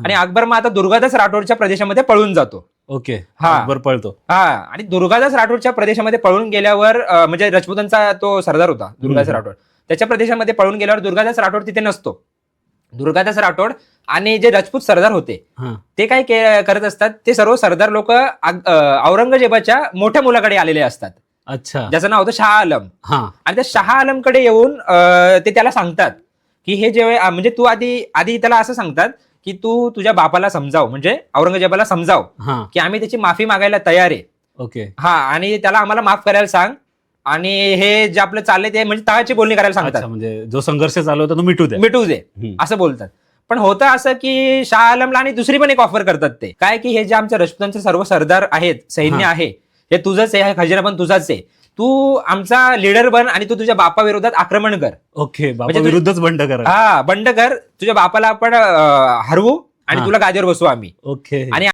आणि अकबर मग आता दुर्गादास राठोडच्या प्रदेशामध्ये पळून जातो. ओके. हा. अकबर पळतो. हा, आणि दुर्गादास राठोडच्या प्रदेशामध्ये पळून गेल्यावर म्हणजे राजपुतांचा तो सरदार होता दुर्गादास राठोड, त्याच्या प्रदेशामध्ये पळून गेल्यावर दुर्गादास राठोड तिथे नसतो. दुर्गादास राठोड आणि जे राजपूत सरदार होते ते काय करत असतात, ते सर्व सरदार लोक औरंगजेबाच्या मोठ्या मुलाकडे आलेले असतात. अच्छा. ज्याचं नाव होतं शाह आलम. हा. आणि त्या शाह आलमकडे येऊन ते त्याला सांगतात की हे जेव्हा म्हणजे तू आधी त्याला असं सांगतात की तू तुझ्या बापाला समजाव, म्हणजे औरंगजेबाला समजाव की आम्ही त्याची माफी मागायला तयार आहे. ओके. हा, आणि त्याला आम्हाला माफ करायला सांग, आणि हे जे आपलं चाललंय ते म्हणजे तळाची बोलणी करायला सांगतात. म्हणजे जो संघर्ष चालू होता तो मिटू दे असं बोलतात. पण होतं असं की शाह आलमला आणि दुसरी पण एक ऑफर करतात ते काय, की हे जे आमच्या राजपुतांचे सर्व सरदार आहेत, सैन्य आहे, हे तुझंच आहे, खजिना पण तुझाच आहे, तू आमचा लीडर बन आणि तू तुझ्या बापा विरोधात आक्रमण कर. ओके. बापा विरुद्धच बंड कर. हा, बंड कर, तुझ्या बापाला आपण हरवू आणि तुला गादीवर बसवू आम्ही. ओके. आणि